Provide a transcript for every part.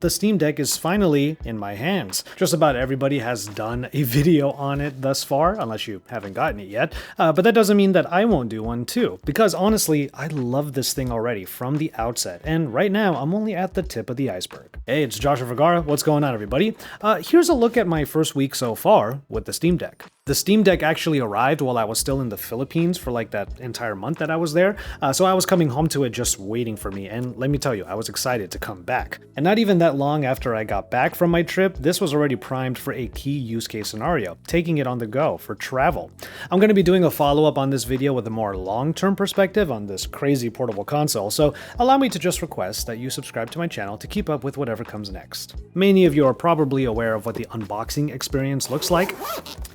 The Steam Deck is finally in my hands. Just about everybody has done a video on it thus far, unless you haven't gotten it yet, but that doesn't mean that I won't do one too, because honestly, I love this thing already from the outset, and right now I'm only at the tip of the iceberg. Hey, it's Joshua Vergara, what's going on everybody? Here's a look at my first week so far with the Steam Deck. The Steam Deck actually arrived while I was still in the Philippines for like that entire month that I was there, so I was coming home to it just waiting for me, and let me tell you, I was excited to come back. And not even that long after I got back from my trip, this was already primed for a key use case scenario, taking it on the go for travel. I'm going to be doing a follow-up on this video with a more long-term perspective on this crazy portable console, so allow me to just request that you subscribe to my channel to keep up with whatever comes next. Many of you are probably aware of what the unboxing experience looks like.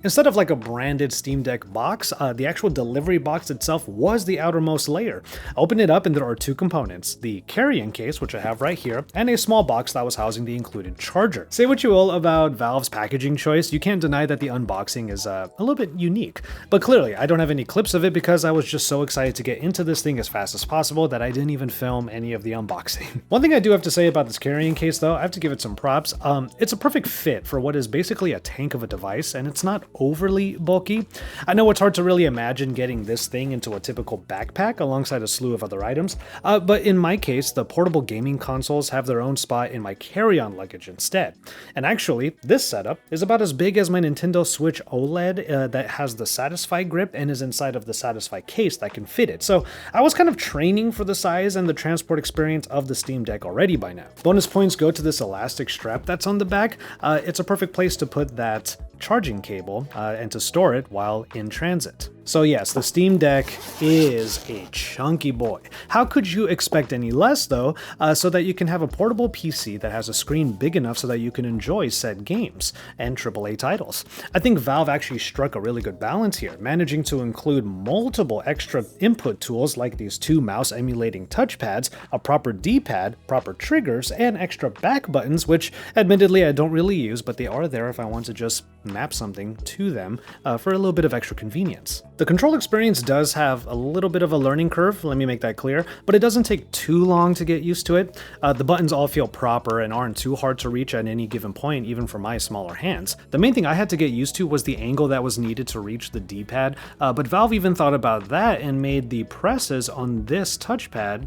Instead of like a branded Steam Deck box, the actual delivery box itself was the outermost layer. Open it up and there are two components, the carrying case, which I have right here, and a small box that was housing the included charger. Say what you will about Valve's packaging choice, you can't deny that the unboxing is a little bit unique. But clearly, I don't have any clips of it because I was just so excited to get into this thing as fast as possible that I didn't even film any of the unboxing. One thing I do have to say about this carrying case though, I have to give it some props. It's a perfect fit for what is basically a tank of a device, and it's not overly bulky. I know it's hard to really imagine getting this thing into a typical backpack alongside a slew of other items, but in my case, the portable gaming consoles have their own spot in my carry-on luggage instead. And actually, this setup is about as big as my Nintendo Switch OLED that has the Satisfy grip and is inside of the Satisfy case that can fit it. So I was kind of training for the size and the transport experience of the Steam Deck already by now. Bonus points go to this elastic strap that's on the back. It's a perfect place to put that charging cable and to store it while in transit. So yes, the Steam Deck is a chunky boy. How could you expect any less though, so that you can have a portable PC that has a screen big enough so that you can enjoy said games and AAA titles. I think Valve actually struck a really good balance here, managing to include multiple extra input tools like these two mouse emulating touchpads, a proper D-pad, proper triggers, and extra back buttons, which admittedly I don't really use, but they are there if I want to just map something to them for a little bit of extra convenience. The control experience does have a little bit of a learning curve, let me make that clear, but it doesn't take too long to get used to it. The buttons all feel proper and aren't too hard to reach at any given point, even for my smaller hands. The main thing I had to get used to was the angle that was needed to reach the D-pad, but Valve even thought about that and made the presses on this touchpad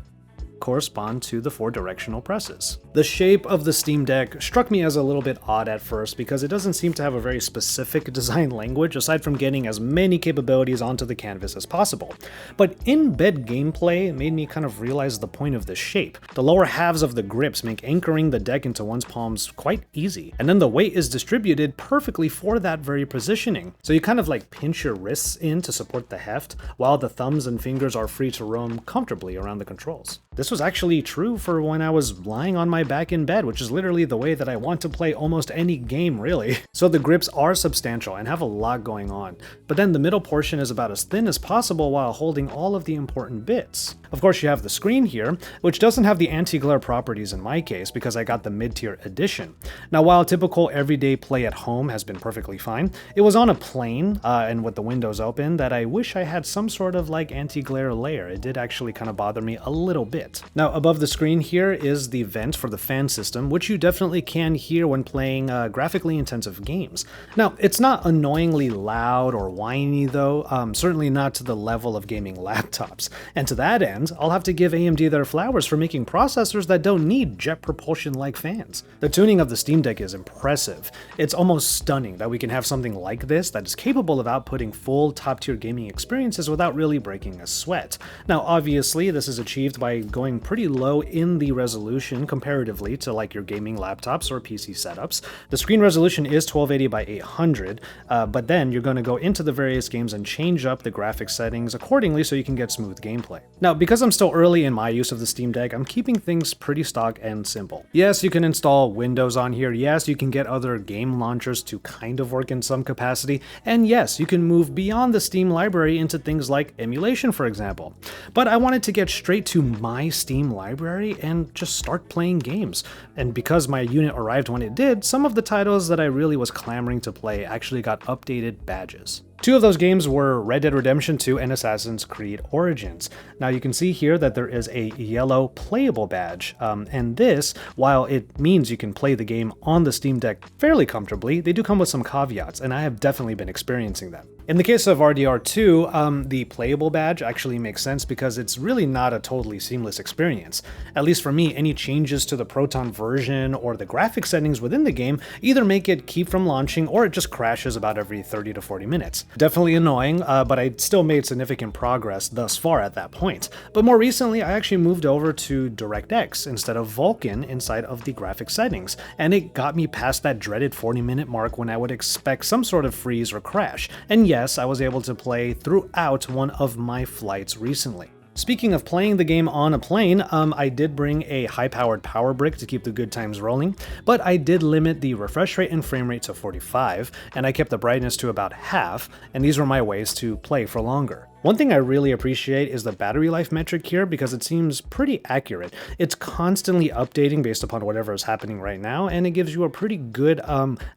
correspond to the 4 directional presses. The shape of the Steam Deck struck me as a little bit odd at first because it doesn't seem to have a very specific design language aside from getting as many capabilities onto the canvas as possible. But in-bed gameplay made me kind of realize the point of the shape. The lower halves of the grips make anchoring the deck into one's palms quite easy, and then the weight is distributed perfectly for that very positioning. So you kind of like pinch your wrists in to support the heft, while the thumbs and fingers are free to roam comfortably around the controls. This was actually true for when I was lying on my back in bed, which is literally the way that I want to play almost any game, really. So the grips are substantial and have a lot going on, but then the middle portion is about as thin as possible while holding all of the important bits. Of course, you have the screen here, which doesn't have the anti-glare properties in my case because I got the mid-tier edition. Now, while typical everyday play at home has been perfectly fine, it was on a plane and with the windows open that I wish I had some sort of like anti-glare layer. It did actually kind of bother me a little bit. Now, above the screen here is the vent for the fan system, which you definitely can hear when playing graphically intensive games. Now, it's not annoyingly loud or whiny though, certainly not to the level of gaming laptops. And to that end, I'll have to give AMD their flowers for making processors that don't need jet propulsion-like fans. The tuning of the Steam Deck is impressive. It's almost stunning that we can have something like this that is capable of outputting full top-tier gaming experiences without really breaking a sweat. Now, obviously, this is achieved by going pretty low in the resolution comparatively to like your gaming laptops or PC setups. The screen resolution is 1280 by 800, but then you're going to go into the various games and change up the graphics settings accordingly so you can get smooth gameplay. Now, because I'm still early in my use of the Steam Deck, I'm keeping things pretty stock and simple. Yes, you can install Windows on here, yes, you can get other game launchers to kind of work in some capacity, and yes, you can move beyond the Steam library into things like emulation, for example. But I wanted to get straight to my Steam library and just start playing games. And because my unit arrived when it did, some of the titles that I really was clamoring to play actually got updated badges. Two of those games were Red Dead Redemption 2 and Assassin's Creed Origins. Now you can see here that there is a yellow playable badge, and this, while it means you can play the game on the Steam Deck fairly comfortably, they do come with some caveats, and I have definitely been experiencing them. In the case of RDR2, the playable badge actually makes sense because it's really not a totally seamless experience. At least for me, any changes to the Proton version or the graphic settings within the game either make it keep from launching or it just crashes about every 30 to 40 minutes. Definitely annoying, but I still made significant progress thus far at that point. But more recently, I actually moved over to DirectX instead of Vulkan inside of the graphic settings, and it got me past that dreaded 40-minute mark when I would expect some sort of freeze or crash. And yes, I was able to play throughout one of my flights recently. Speaking of playing the game on a plane, I did bring a high-powered power brick to keep the good times rolling, but I did limit the refresh rate and frame rate to 45, and I kept the brightness to about half, and these were my ways to play for longer. One thing I really appreciate is the battery life metric here because it seems pretty accurate. It's constantly updating based upon whatever is happening right now, and it gives you a pretty good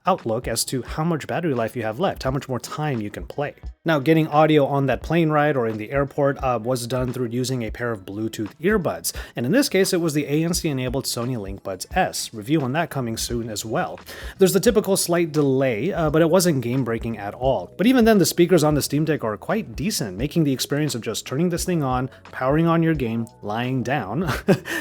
outlook as to how much battery life you have left, how much more time you can play. Now, getting audio on that plane ride or in the airport was done through using a pair of Bluetooth earbuds, and in this case it was the ANC-enabled Sony LinkBuds S. Review on that coming soon as well. There's the typical slight delay, but it wasn't game-breaking at all. But even then, the speakers on the Steam Deck are quite decent, making the experience of just turning this thing on, powering on your game, lying down,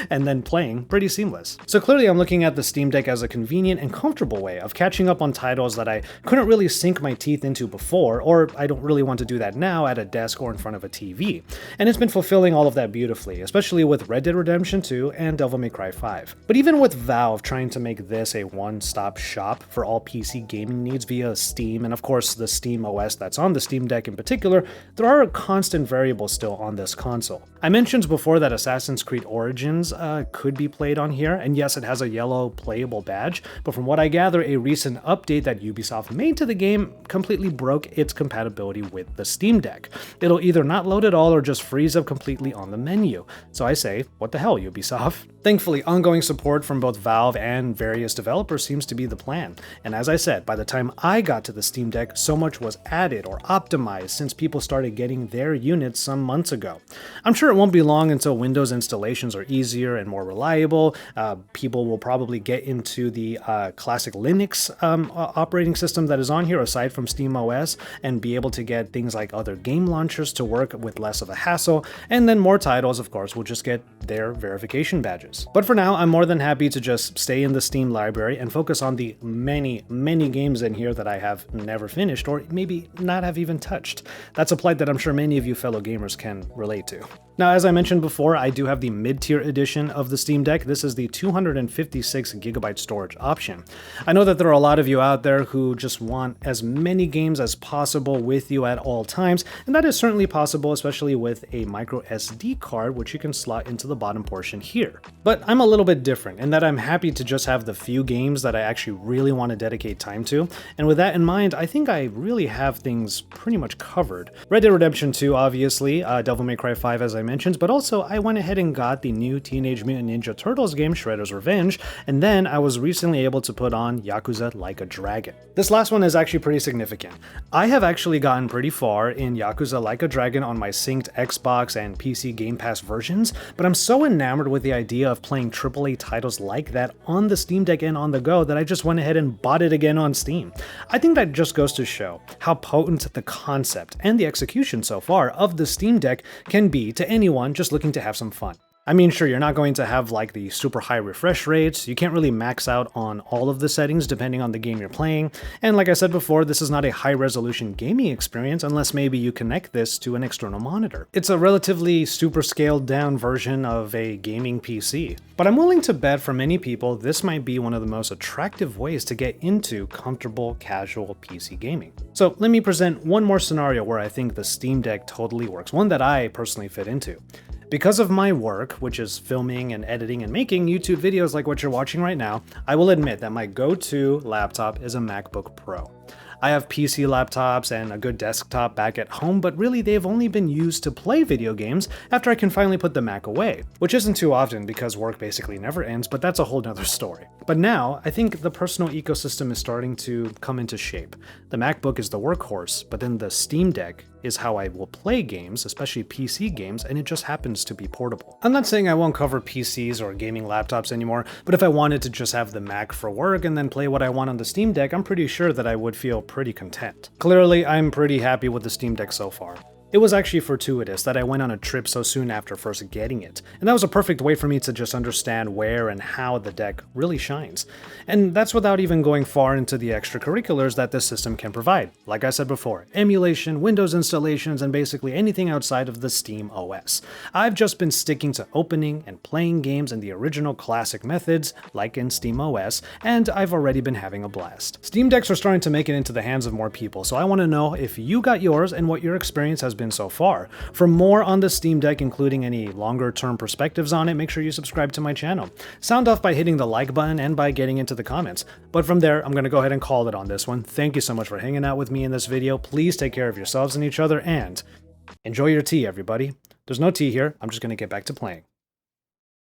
and then playing pretty seamless. So clearly I'm looking at the Steam Deck as a convenient and comfortable way of catching up on titles that I couldn't really sink my teeth into before, or I don't really want to do that now at a desk or in front of a TV. And it's been fulfilling all of that beautifully, especially with Red Dead Redemption 2 and Devil May Cry 5. But even with Valve trying to make this a one-stop shop for all PC gaming needs via Steam, and of course the Steam OS that's on the Steam Deck in particular, there are constant variables still on this console. I mentioned before that Assassin's Creed Origins could be played on here, and yes, it has a yellow playable badge, but from what I gather, a recent update that Ubisoft made to the game completely broke its compatibility with the Steam Deck. It'll either not load at all or just freeze up completely on the menu. So I say, what the hell, Ubisoft? Thankfully, ongoing support from both Valve and various developers seems to be the plan. And as I said, by the time I got to the Steam Deck, so much was added or optimized since people started getting their units some months ago. I'm sure it won't be long until Windows installations are easier and more reliable. People will probably get into the classic Linux operating system that is on here aside from SteamOS and be able to get things like other game launchers to work with less of a hassle, and then more titles, of course, will just get their verification badges. But for now, I'm more than happy to just stay in the Steam library and focus on the many games in here that I have never finished or maybe not have even touched. That's a plight that I'm sure many of you fellow gamers can relate to. Now, as I mentioned before, I do have the mid-tier edition of the Steam Deck. This is the 256GB storage option. I know that there are a lot of you out there who just want as many games as possible with you at all times, and that is certainly possible, especially with a micro SD card, which you can slot into the bottom portion here. But I'm a little bit different in that I'm happy to just have the few games that I actually really want to dedicate time to, and with that in mind, I think I really have things pretty much covered. Red Dead Redemption 2, obviously, Devil May Cry 5, as I mentioned, but also I went ahead and got the new Teenage Mutant Ninja Turtles game, Shredder's Revenge, and then I was recently able to put on Yakuza Like a Dragon. This last one is actually pretty significant. I have actually gotten pretty far in Yakuza Like a Dragon on my synced Xbox and PC Game Pass versions, but I'm so enamored with the idea of playing AAA titles like that on the Steam Deck and on the go that I just went ahead and bought it again on Steam. I think that just goes to show how potent the concept and the execution so far of the Steam Deck can be to anyone just looking to have some fun. I mean, sure, you're not going to have like the super high refresh rates, you can't really max out on all of the settings depending on the game you're playing, and like I said before, this is not a high resolution gaming experience unless maybe you connect this to an external monitor. It's a relatively super scaled down version of a gaming PC. But I'm willing to bet for many people this might be one of the most attractive ways to get into comfortable, casual PC gaming. So let me present one more scenario where I think the Steam Deck totally works, one that I personally fit into. Because of my work, which is filming and editing and making YouTube videos like what you're watching right now, I will admit that my go-to laptop is a MacBook Pro. I have PC laptops and a good desktop back at home, but really they've only been used to play video games after I can finally put the Mac away, which isn't too often because work basically never ends, but that's a whole nother story. But now, I think the personal ecosystem is starting to come into shape. The MacBook is the workhorse, but then the Steam Deck is how I will play games, especially PC games, and it just happens to be portable. I'm not saying I won't cover PCs or gaming laptops anymore, but if I wanted to just have the Mac for work and then play what I want on the Steam Deck, I'm pretty sure that I would feel pretty content. Clearly, I'm pretty happy with the Steam Deck so far. It was actually fortuitous that I went on a trip so soon after first getting it, and that was a perfect way for me to just understand where and how the deck really shines. And that's without even going far into the extracurriculars that this system can provide. Like I said before, emulation, Windows installations, and basically anything outside of the Steam OS. I've just been sticking to opening and playing games in the original classic methods, like in Steam OS, and I've already been having a blast. Steam Decks are starting to make it into the hands of more people, so I want to know if you got yours and what your experience has been so far. For more on the Steam Deck, including any longer term perspectives on it, make sure you subscribe to my channel. Sound off by hitting the like button and by getting into the comments. But from there, I'm going to go ahead and call it on this one. Thank you so much for hanging out with me in this video. Please take care of yourselves and each other, and enjoy your tea, everybody. There's no tea here. I'm just going to get back to playing.